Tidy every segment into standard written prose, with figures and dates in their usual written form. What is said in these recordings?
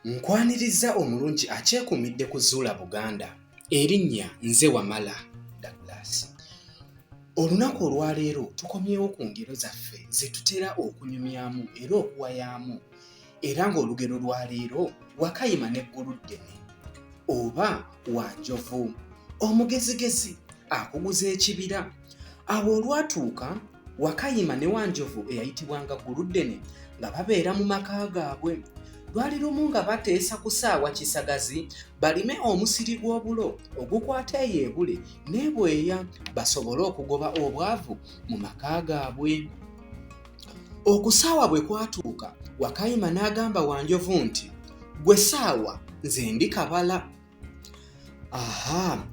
Nkwaniriza omulungi akyekuumidde kuzuula Buganda. Erinnya nze Wamala Douglas. Olunaku olwaleero tukomyewo ku ngero zaffe ze tutera okunyumyamu era okuwayaamu, era ng'olugero lwaleero Wakayima ne Guludene Oba Wanjovu-Omugezigezi Akuguzza Ekibira. Awo olwatuuka Wakayima ne Wanjovu eyayitibwanga Guludene nga babeera mu maka gaabwe. Lwali lumu nga bateesa ku ssaawa kisagazi balime omusiri gw'obulo ogukwata eyeebule n'ebweya basobole okugoba obwavu mu maka gaabwe. Okusaawa bwe kwatuuka Wakayima n'agamba Wanjovu nti, "Gwe ssaawa nze ndi kabala."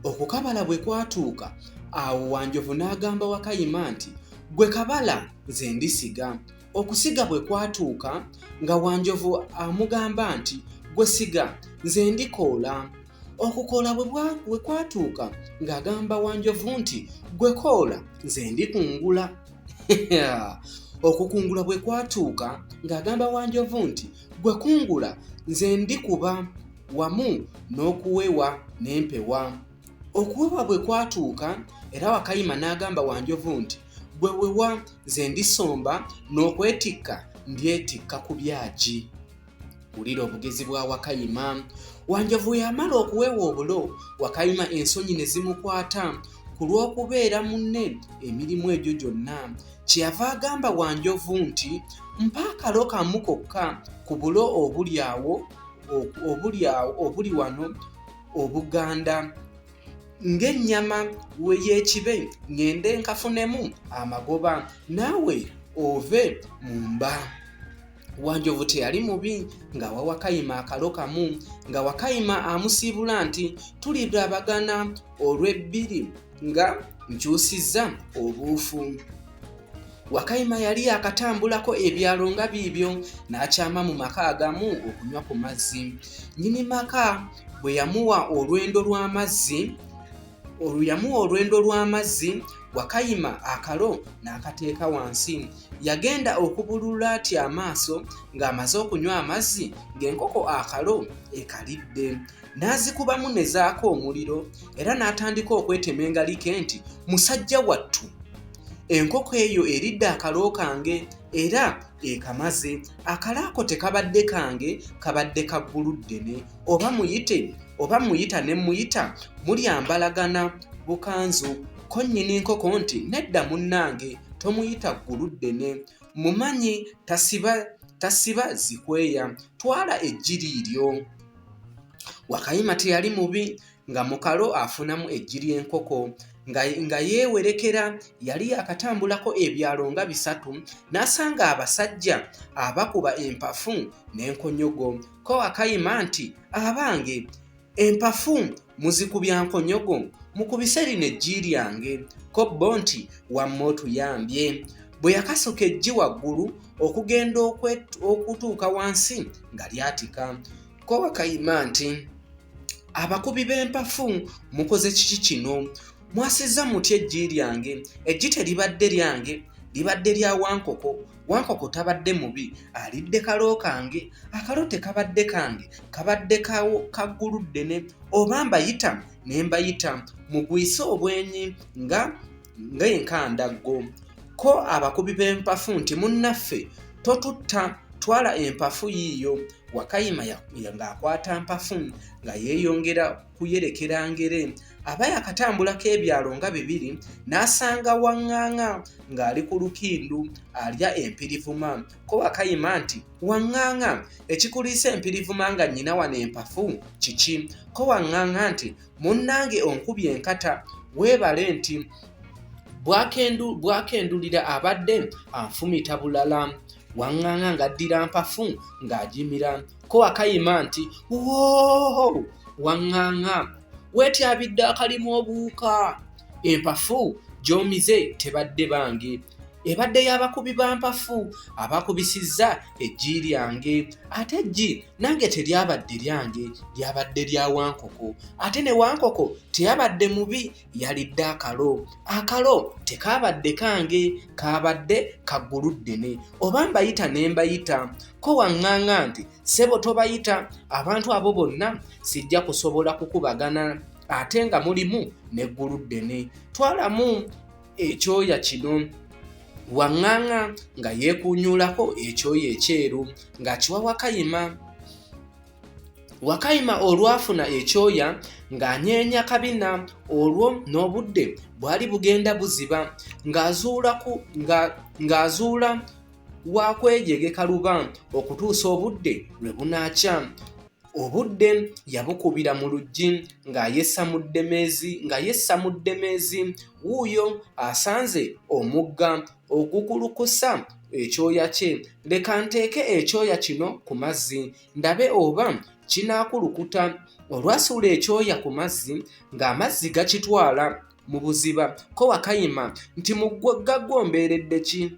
Okukabala bwe kwatuuka awo Wanjovu n'agamba Wakayima nti, "Gwe kabala nze ndisiga." Okusiga bwe kwatuuka nga Wanjovu amugamba nti, "Gwe siga nze ndikoola." Okukoola bwe kwatuuka ng'agamba Wanjovu nti, "Gwe koola nze ndikungula." Okukungula bwe kwatuuka ng'agamba Wanjovu nti, "Gwe kungula nze ndikuba wamu n'okuwewa n'empewa." Okuwewa bwe kwatuuka era Wakayima n'agamba Wanjovu nti, "Gwe wewa nze ndisomba n'okwetikka ndyetikka ku byagi." Wulira obugezi bwa Wakayima. Wanjovu yamala okuwewa obulo, Wakayima ensonyi ne zimukwata ku lw'okubeera munne emirimu egyo gyonna. Kyeyava agamba Wanjovu nti, "Mpa akalo kamu kokka ku bulo obuli wano Obuganda ng'ennyama y'ekibe ngende nkafunemu amagoba naawe ove mu mba." Wanjovu teyali mubi ng'awa Wakayima akalo kamu, nga Wakayima amusiibula nti, "Tulirabagana olw'ebbiri nga nkyusizza obuufu." Wakayima yali akatambulako ebyalo nga biibyo n'akyama mu maka agamu okunywa ku mazzi. Nnyini maka bwe yamuwa olwendo lw'amazzi, Wakayima akalo n'akateeka wansi. Yagenda okubulula ati amaaso ng'amaze okunywa amazzi ng'enkoko akalo ekalidde. N'azikubamu ne zaaka omuliro era n'atandika okwetema engalike nti, "Musajja wattu, enkoko eyo eridde akalo kange era ekamaze. Akalo ako tekabadde kange, kabadde ka Guludene. Oba muyita ne muyita mulyambalagana bukanzu." Ko nnyini nkoko nti, "Nedda munnange, tomuyita Guludene. Mumanyi tasiba zikweya. Twala eggi liiryo." Wakayima teyali mubi nga mu kalo afunamu eggi ly'enkoko. Nga yeewerekera yali yakatambulako ebyalo nga 3 n'asanga abasajja abakuba empafu n'enkonyogo. Ko Wakayima nti, "Abange, empafu muzikubya nkonyogo, mukubise lino eggi lyange." Ko bo nti, "Wamma otuyambye." Bwe yakasuka eggi waggulu okugenda okutuuka wansi nga lyatika. Ko Wakayima nti, "Abakubi b'empafu mukoze kiki kino? Mwasizza mutya eggi lyange? Eggi teribadde lyange, libadde lya Wankoko. Wankoko tabadde mubi, alidde kalo kange. Akalo tekabadde kange, kabadde ka Guludene. Oba mbayita ne mbayita, mugwise obwenyi ng'enkandaggo." Ko abakubi b'empafu nti, "Munnaffe totutta, twala empafu yiiyo." Wakayima ng'akwata mpafu nga yeeyongera kuyerekera ngere. Aba yakatambulako ebyalo nga 2 n'asanga Waŋŋaŋa ng'ali ku lukindu alya empirivuma. Ko Wakayima nti, "Waŋŋaŋa, ekikuliisa empirivuma nga nnyina wano empafu kiki?" Ko Waŋŋaŋa nti, "Munnange onkubye enkata, weebale nti bwakendulira abadde anfumita bulala." Waŋŋaŋa ng'addira mpafu ng'agimira. Ko Wakayima nti, "Woooo, Waŋŋaŋa, weetyabidde akalimu obuwuka. Empafu gy'omize tebadde bange. ebadde y'abakubi ba mpafu abakubisizza eggi lyange, ate eggi nange teryabadde lyange, lyabadde lya Wankoko, ate ne Wankoko teyabadde mubi, yalidde akalo, akalo tekaabadde kange, kaabadde ka Guludene. Oba mbayita ne mbayita, ko waŋŋaŋŋa nti ssebo tobayita, abantu abo bonna sijja kusobola kukubagana, ate nga mulimu ne Guludene. Twalamu ekyoya kino. Waŋŋaŋŋa nga yeekuunyuulako ekyoya ekyeru ng'akiwa Wakayima. Wakayima olwafuna ekyoya ng'anyeenya kabina, olwo n'obudde bwali bugenda buziba, ng'azuula wa kwejegeka luba okutuusa obudde lwe bunaakya. Obudde yabukubira mu luggi ng'ayessa mu ddemeezi, wuuyo asanze omugga ogukulukusa ekyoya kye. Leka nteeke ekyoya kino ku mazzi ndabe oba kinaakulukuta. Olwasuula ekyoya ku mazzi ng'amazzi gakitwala mu buziba, ko Wakayima nti muggaggo mbeeredde ki?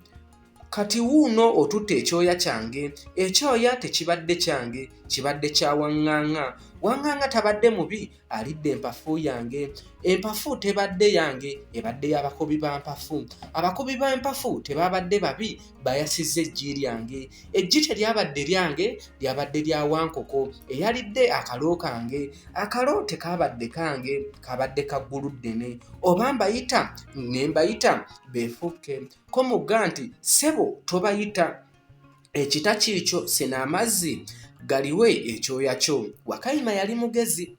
Kati wuuno otutte ekyoya kyange, ekyoya tekibadde kyange, kibadde kya Waŋŋaŋŋa. Waŋŋaŋŋa tabadde mubi, alidde empafu yange. Empafu tebadde yange, ebadde y'abakubi ba mpafu. Abakubi b'empafu tebaabadde babi, bayasizza eggi lyange. Eggi teryabadde lyange, lyabadde lya Wankoko eyalidde akalo kange. Akalo tekaabadde kange, kabadde ka Guludene. Oba mbayita ne mbayita beefukke, ko mugga nti ssebo tobayita, ekita kiikyo sena amazzi galiwe ekyoya kyo. Wakayima yali mugezi.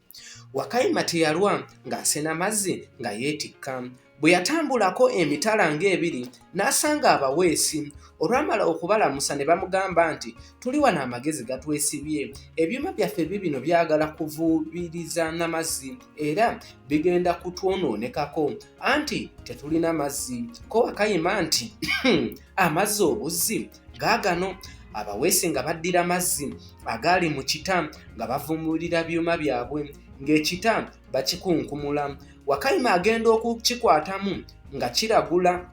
Wakayima teyalwa ng'asena mazzi nga yeetikka. Bwe yatambulako emitala ng'ebiri n'asanga abaweesi. Olwamala okubalamusa ne bamugamba nti tuli wano amagezi gatwesibye, ebyuma byaffe bibino byagala kuvuubiriza n'amazzi era bigenda kutwonoonekako, anti tetulina mazzi. Ko Wakayima nti amazzi obuzzi gaagano. Abaweesi nga baddira mazzi agaali mu kita nga bavumbulira byuma byabwe, ng'ekita bakikunkumula. Wakayima agenda okukikwatamu nga kiragula,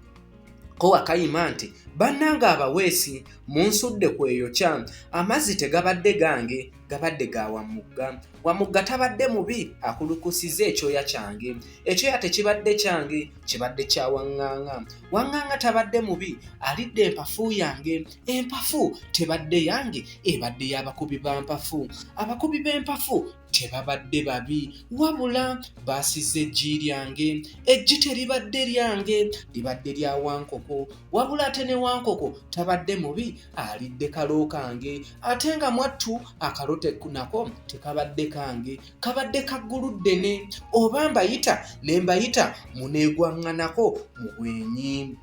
ko Wakayima nti bannange abaweesi munsudde kweyokya, amazzi tegabadde gange, gabadde ga Wamugga. Wamugga tabadde mubi, akulukusizza ekyoya kyange. Ekyoya tekibadde kyange, kibadde kya Waŋŋaŋŋa. Waŋŋaŋŋa tabadde mubi, alidde empafu yange. Empafu tebadde yange, ebadde y'abakubi ba mpafu. Abakubi b'empafu tebabadde babi, wabula baasizza eggi lyange. Eggi teribadde lyange, libadde lya Wankoko, wabula ate ne Wankoko tabadde mubi, alidde kalo kange. Ate nga mwattu akalo nako tekabadde kange, kabadde ka Guludene. Oba mbayita ne mbayita muneegwaŋŋanako mu bwenyi.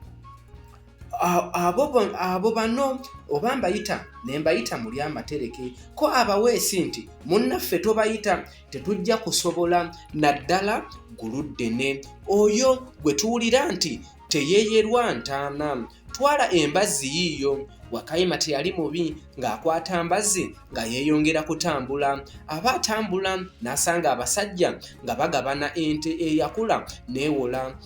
Abo bano oba mbayita ne mbayita muli amatereke, ko abaweesi nti munnaffe tobayita, tetujja kusobola, naddala Guludene oyo gwe tuwulira nti teyeeyerwa ntaana. Twala embazzi yiiyo. Wakayima teyali mubi, ng'akwata mbazzi nga yeeyongera kutambula. Aba atambula n'asanga abasajja nga bagabana ente eyakula n'ewola,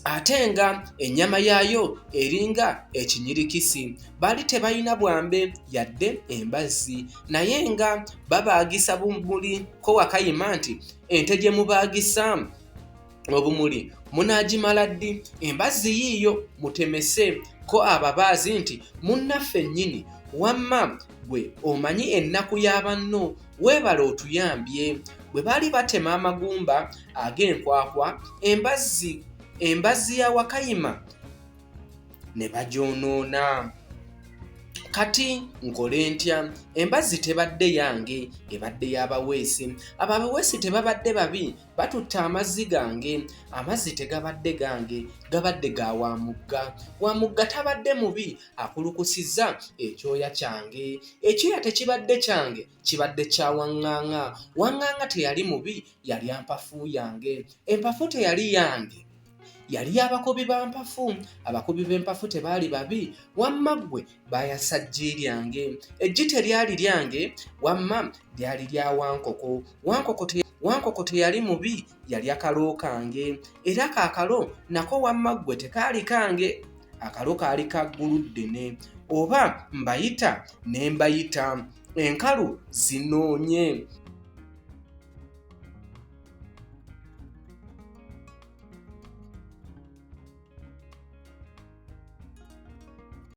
ate nga ennyama yaayo eringa ekinyirikisi. Baali tebalina bwambe yadde embazzi, naye nga babaagisa bumuli. Ko Wakayima nti ente gye mubaagisa obumuli munaagimala ddi? Embazzi yiiyo mutemese. Ko ababaazi nti munnaffe nnyini, wamma gwe omanyi ennaku y'abanno, weebale otuyambye. Bwe baali batema amagumba ag'enkwakwa, embazzi ya Wakayima ne bagyonoona. Kati nkole ntya? Embazzi tebadde yange, ebadde y'abaweesi. Abo abaweesi tebabadde babi, batutte amazzi gange. Amazzi tegabadde gange, gabadde ga Wamugga. Wamugga tabadde mubi, akulukusizza ekyoya kyange. Ekyoya tekibadde kyange, kibadde kya Waŋŋaŋŋa. Waŋŋaŋŋa teyali mubi, yali mpafu yange. Empafu teyali yange, yali y'abakubi ba mpafu. Abakubi b'empafu tebaali babi, wamma ggwe baayasa eggi lyange. Eggi teryali lyange, wamma lyali lya Wankoko. Wankoko teyali mubi, yali akalo kange, era kaakalo nako wamma ggwe tekaali kange. akalo kaali ka Guludene, oba mbayita ne mbayita, enkalu zinoonye.